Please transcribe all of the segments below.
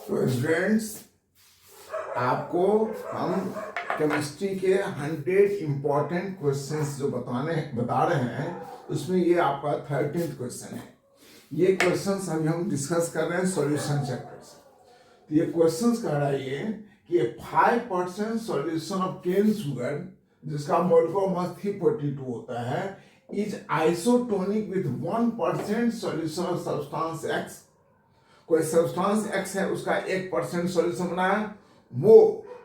तो स्टूडेंट्स, आपको हम केमिस्ट्री के 100 इम्पॉर्टेंट क्वेश्चंस जो बता रहे हैं, उसमें ये आपका 13th क्वेश्चन है। ये क्वेश्चंस अभी हम डिस्कस कर रहे हैं सॉल्यूशन चैप्टर्स। तो ये क्वेश्चंस कह रहा है ये कि 5% सॉल्यूशन ऑफ केन शुगर, जिसका मोलेकुलर मास 342 होता है, is isotonic with 1% solution of substance x. कोई सब्सटेंस एक्स है, उसका 1% सॉल्यूशन बनाया वो,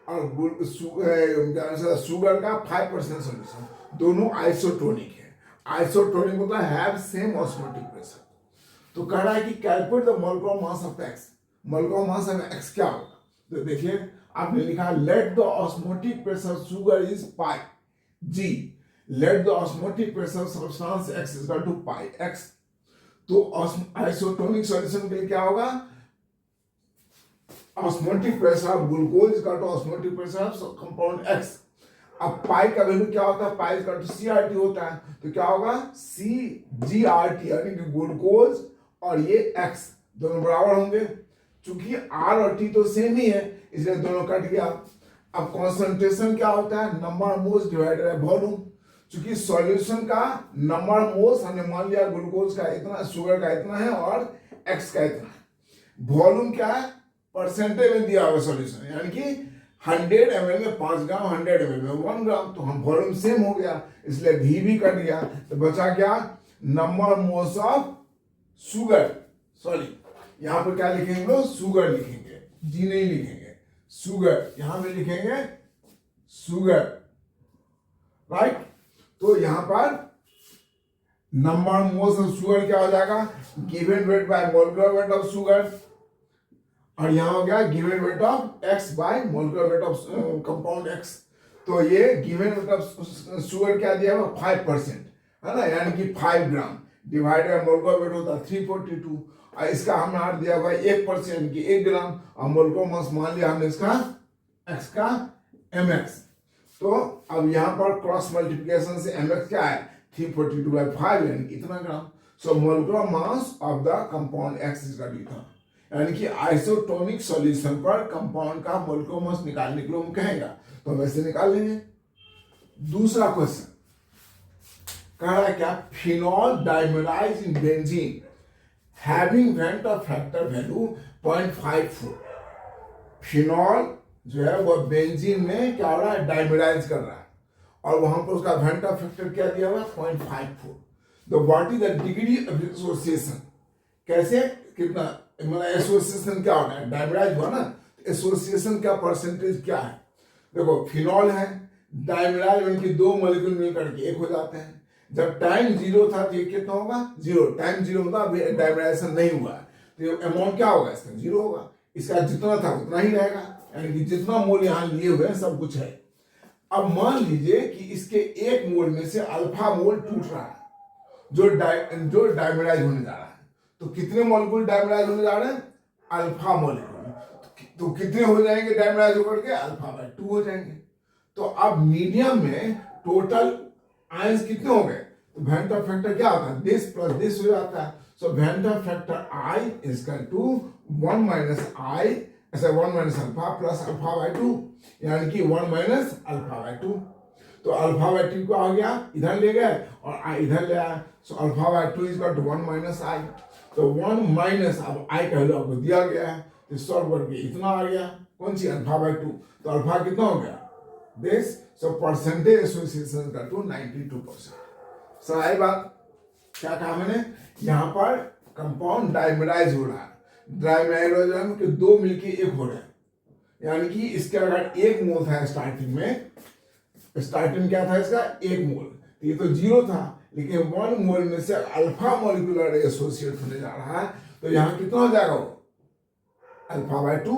और शुगर का 5% सॉल्यूशन, दोनों आइसोटोनिक है। आइसोटोनिक मतलब हैव सेम ऑस्मोटिक प्रेशर। तो कह रहा है कि calculate the molecular mass of X. Molecular mass of X क्या होगा? तो देखिए, आपने लिखा let the osmotic pressure sugar is pi G, let the osmotic pressure substance X is equal to pi X. तो आइसोटोनिक सॉल्यूशन के लिए क्या होगा? Osmotic pressure of glucose is equal to osmotic pressure of compound X. अब pi का value क्या होता है? Pi is equal to CRT होता है। तो क्या होगा? CGRT, यानी कि ग्लूकोज और ये एक्स दोनों बराबर होंगे। चूंकि आर और टी तो सेम ही है, इसलिए दोनों कट गया। अब कॉन्सेंट्रेशन क्या होता है? Number moles divided by volume. चूंकि सॉल्यूशन का नंबर मोल्स हमने मान लिया, ग्लूकोज का इतना, शुगर का इतना है और एक्स का इतना है। वॉल्यूम क्या है? परसेंटेज में दिया हुआ सॉल्यूशन, यानी कि 100 ml में 5 ग्राम, 100 ml में 1 ग्राम, तो हम वॉल्यूम सेम हो गया, इसलिए भी कट गया। तो बचा क्या? Number moles of sugar. Sorry, यहां पर क्या लिखेंगे लोग? शुगर लिखेंगे, जी नहीं लिखेंगे, शुगर यहां पे लिखेंगे शुगर, राइट। तो यहां पर नंबर मोल्स ऑफ शुगर क्या हो जाएगा? Given weight by molecular weight of sugar, और यहां हो गया given weight of X by molecular weight of compound X. तो ये गिवन वेट ऑफ शुगर क्या दिया हुआ? 5% है ना, यानी कि 5 gram divided by molecular weight होता है 342, और इसका हमने हार दिया हुआ 1% की 1 ग्राम, और मोलेकुलर मास मान लिया हमने इसका एक्स का mx। तो अब यहां पर क्रॉस मल्टीप्लिकेशन से mx क्या है? 342/5, यानी कि इतना ग्राम। So molecular mass of the compound X is इतना, यानी कि आइसोटोनिक सॉल्यूशन पर कंपाउंड का मोलेकुलर मास निकालने के लिए हम कहेगा, तो हम ऐसे निकाल लेंगे। दूसरा क्वेश्चन कह रहा है क्या? Phenol dimerise in benzene having van't factor value 0.54। Phenol जो है वो बेंजीन में क्या हो रहा है? डाइमेराइज कर रहा है, और वहां पर उसका वेंट फैक्टर क्या दिया हुआ है? 0.54। तो what is the degree of association? कैसे, कितना, मतलब एसोसिएशन क्या होगा? डाइमेराइज हुआ ना, एसोसिएशन का परसेंटेज क्या है? देखो, फिनॉल है, डाइमेराइज उनकी 2 मॉलिक्यूल मिलकर के 1 हो जाते हैं। जब टाइम 0 था तो ये कितना होगा? 0। टाइम 0 होगा, डाइमेराइजेशन नहीं हुआ, तो अमाउंट क्या होगा? इसका 0 होगा। इसका जितना था उतना ही रहेगा, यानी कि जितना मोल यहाँ लिए हुए हैं सब कुछ है। अब मान लीजिए कि इसके 1 मोल में से अल्फा मोल टूट रहा है, जो डाइमेराइज होने जा रहा है। तो कितने मॉलिक्यूल डाइमेराइज होने जा रहे हैं? Alpha molecule. तो कितने हो जाएंगे डाइमेराइज होकर के? अल्फा/2 हो जाएंगे। तो अब मीडियम में टोटल आयंस कितने हो गए? तो वेंट फैक्टर क्या होता है? दिस प्लस दिस हो जाता है। So van't factor I is equal to 1 minus I, ऐसा 1 माइनस अल्फा प्लस अल्फा/2, यानी कि 1 माइनस अल्फा/2। तो अल्फा/2 को आ गया, इधर ले गए और आई इधर ले आया। सो अल्फा/2 इज इक्वल टू 1 माइनस आई। तो 1 माइनस, अब आई का वैल्यू आपको दिया गया है, तो सॉल्व करके इतना आ गया, कौन सी? अल्फा/2। तो अल्फा कितना हो गया? दिस। सो परसेंटेज एसोसिएशन का टू 92%। सही बात। क्या कहा मैंने? यहां पर कंपाउंड डाइमेराइज हो रहा है। डाइमेराइज के 2 मिलके 1 हो रहे हैं, यानी कि इसके अगर 1 मोल था स्टार्टिंग में, स्टार्टिंग क्या था इसका? 1 मोल, तो ये तो 0 था, लेकिन 1 मोल में से अल्फा मॉलिक्यूलर एसोसिएट होने जा रहा है, तो यहां कितना हो जाएगा वो? अल्फा/2,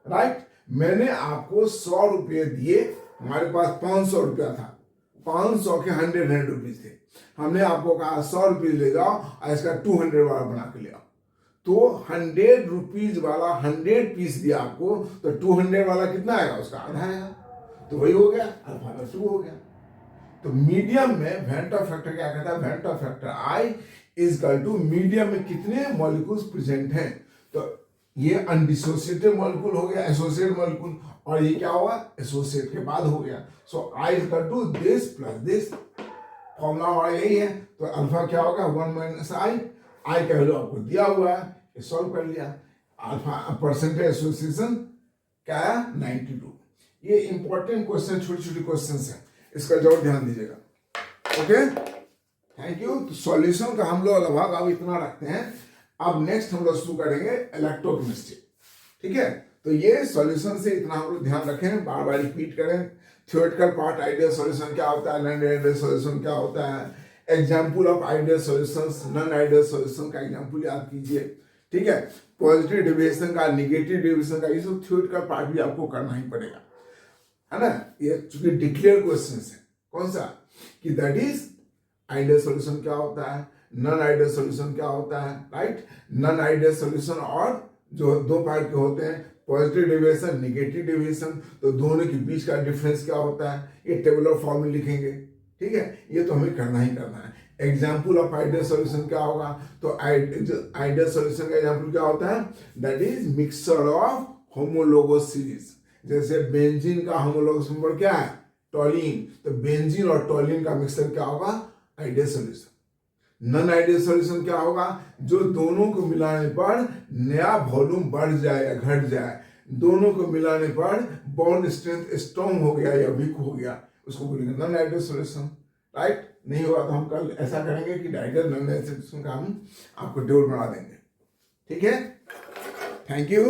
राइट। मैंने आपको 100 रुपये दिए, हमारे पास 500 रुपया था, 500 के 100 रुपीज थे। हमने आपको कहा 100 रुपीज ले जाओ और इसका 200 वाला बना के ले आओ। तो 100 रुपीज वाला 100 पीस दिया आपको, तो 200 वाला कितना आएगा? उसका आधा आएगा, तो वही हो गया, अल्फा/2 हो गया। तो मीडियम में वेंट फैक्टर क्या कहता है? Van't factor I is equal to medium में कितने मॉलिक्यूल्स प्रेजेंट हैं। तो ये अनडिसोसिएटेड मॉलिक्यूल हो गया, एसोसिएटेड मॉलिक्यूल, और ये क्या होगा, एसोसिएट के बाद हो गया। So I is equal to this plus this, formula हमारा यही है। तो अल्फा क्या होगा, 1 माइनस आई, आई का वैल्यू आपको दिया हुआ है, ये सॉल्व कर लिया। अल्फा परसेंटेज एसोसिएशन क्या है, 92। ये इंपॉर्टेंट क्वेश्चन, छोटी छोटी क्वेश्चन है, इसका जरूर ध्यान दीजिएगा। Okay, thank you. तो सॉल्यूशन का हम लोग लगभग अब इतना रखते हैं। अब नेक्स्ट हम लोग शुरू करेंगे इलेक्ट्रोकेमिस्ट्री, ठीक है। तो ये सॉल्यूशन से इतना हम लोग ध्यान रखें, बार बार रिपीट करें। थ्योरेटिकल पार्ट, आइडियल सॉल्यूशन क्या होता है, नॉन आइडियल सॉल्यूशन क्या होता है, example of ideal solutions, non ideal solution का एग्जाम्पल याद कीजिए, ठीक है। पॉजिटिव डेविएशन का, निगेटिव डेविएशन का, ये सब थ्योरेटिकल पार्ट भी आपको करना ही पड़ेगा, है ना। ये चूंकि डिक्लेयर क्वेश्चन है, कौन सा, कि दैट इज आइडियल सॉल्यूशन क्या होता है, नॉन आइडियल सॉल्यूशन क्या होता है, राइट। नॉन आइडियल सॉल्यूशन और जो दो पार्ट के होते हैं, पॉजिटिव डेविएशन, नेगेटिव डेविएशन, तो दोनों के बीच का डिफरेंस क्या होता है, ये टेबुलर फॉर्म में लिखेंगे, ठीक है। ये तो हमें करना ही करना है। एग्जाम्पल ऑफ आइडियल सॉल्यूशन क्या होगा, तो आइडियल सॉल्यूशन का एग्जाम्पल क्या होता है, that is mixture of homologous series. जैसे बेंजीन का होमोलोगस नंबर क्या है, टॉलिन, तो बेंजीन और टॉलिन का मिक्सचर क्या होगा, ideal solution. Non ideal solution क्या होगा, जो दोनों को मिलाने पर नया वॉल्यूम बढ़ जाए या घट जाए, दोनों को मिलाने पर बॉन्ड स्ट्रेंथ स्ट्रॉन्ग हो गया या वीक हो गया, उसको बोलेंगे नॉन आइडियल सॉल्यूशन, राइट। नहीं हुआ तो हम कल ऐसा करेंगे कि आइडियल नॉन आइडियल सॉल्यूशन का हम आपको टेबल बना देंगे, ठीक है। Thank you.